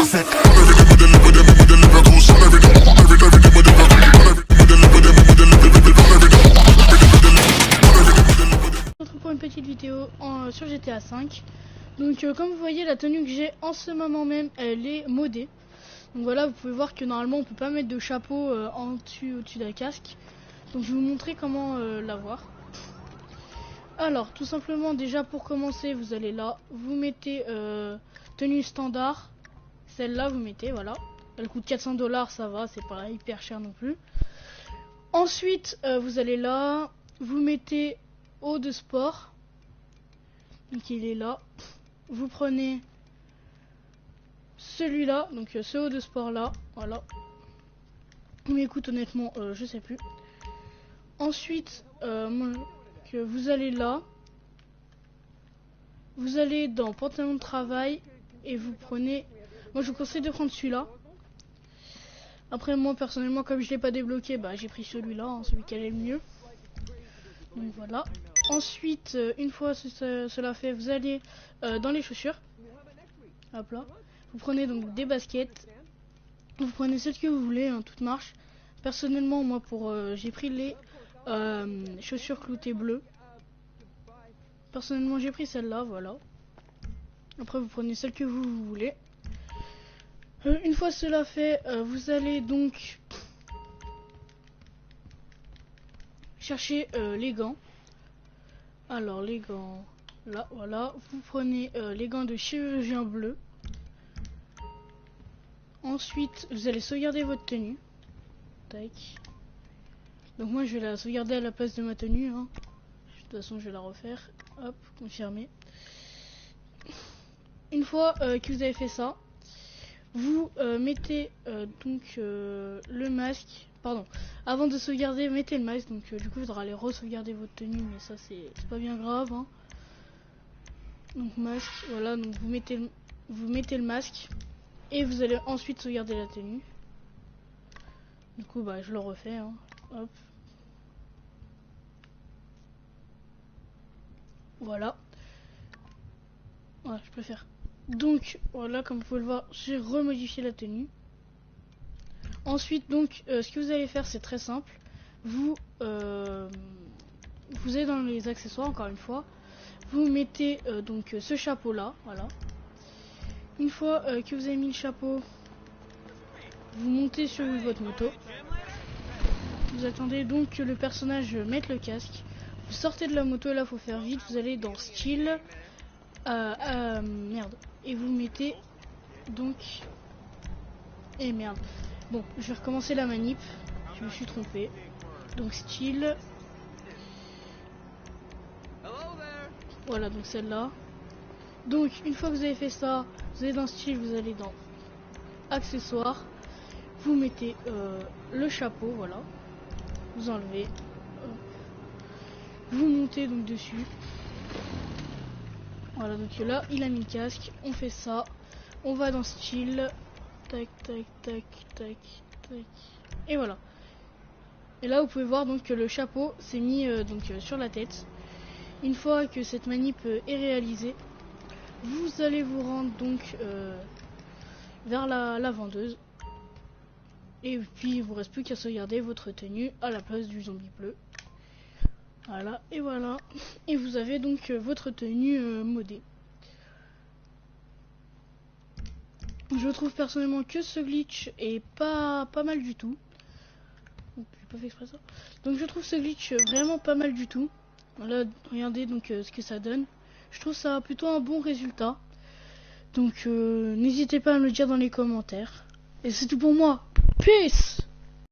set. On se retrouve pour une petite vidéo sur GTA 5. Donc comme vous voyez, la tenue que j'ai en ce moment même, elle est modée. Donc voilà, vous pouvez voir que normalement on peut pas mettre de chapeau au-dessus d'un casque. Donc je vais vous montrer comment l'avoir. Alors tout simplement, déjà pour commencer, vous allez là, vous mettez tenue standard. Celle-là vous mettez, voilà. Elle coûte 400 $, ça va, c'est pas hyper cher non plus. Ensuite vous allez là, vous mettez haut de sport. Donc il est là. Vous prenez celui-là, donc ce haut de sport là, voilà. Mais écoute, honnêtement, je sais plus. Ensuite, que vous allez là, vous allez dans pantalon de travail et vous prenez. Moi, je vous conseille de prendre celui-là. Après, moi personnellement, comme je l'ai pas débloqué, bah j'ai pris celui-là, hein, celui qui allait le mieux. Donc voilà. Ensuite, une fois cela fait, vous allez dans les chaussures. Hop là. Vous prenez donc des baskets. Vous prenez celles que vous voulez, hein, toute marche. Personnellement, moi, j'ai pris les chaussures cloutées bleues. Personnellement, j'ai pris celle-là, voilà. Après, vous prenez celle que vous voulez. Une fois cela fait, vous allez donc chercher les gants. Alors, les gants, là, voilà. Vous prenez les gants de chirurgien bleu. Ensuite, vous allez sauvegarder votre tenue. Tac. Donc moi, je vais la sauvegarder à la place de ma tenue. Hein. De toute façon, je vais la refaire. Hop, confirmer. Une fois que vous avez fait ça, vous mettez donc le masque. Pardon. Avant de sauvegarder, mettez le masque. Donc du coup, il faudra aller re-sauvegarder votre tenue, mais ça, c'est pas bien grave. Hein. Donc masque, voilà. Donc vous mettez le masque et vous allez ensuite sauvegarder la tenue. Du coup, bah, je le refais. Hein. Hop. Voilà. Voilà, je préfère. Donc, voilà, comme vous pouvez le voir, j'ai remodifié la tenue. Ensuite, donc, ce que vous allez faire, c'est très simple. Vous allez dans les accessoires, encore une fois. Vous mettez donc ce chapeau-là, voilà. Une fois que vous avez mis le chapeau, vous montez sur votre moto. Vous attendez donc que le personnage mette le casque. Vous sortez de la moto, et là, faut faire vite. Vous allez dans style. Merde. Et vous mettez donc. Et merde. Bon, je vais recommencer la manip. Je me suis trompé. Donc style. Voilà, donc celle-là. Donc une fois que vous avez fait ça, vous allez dans style, vous allez dans accessoires. Vous mettez le chapeau, voilà. Vous enlevez. Vous montez donc dessus. Voilà, donc là, il a mis le casque. On fait ça. On va dans style. Tac, tac, tac, tac, tac. Et voilà. Et là, vous pouvez voir donc que le chapeau s'est mis sur la tête. Une fois que cette manip est réalisée, vous allez vous rendre donc vers la vendeuse. Et puis, il vous reste plus qu'à sauvegarder votre tenue à la place du zombie bleu. Voilà, et voilà. Et vous avez donc votre tenue modée. Je trouve personnellement que ce glitch est pas mal du tout. J'ai pas fait exprès ça. Donc je trouve ce glitch vraiment pas mal du tout. Voilà, regardez donc ce que ça donne. Je trouve ça plutôt un bon résultat. Donc n'hésitez pas à me le dire dans les commentaires. Et c'est tout pour moi. Peace!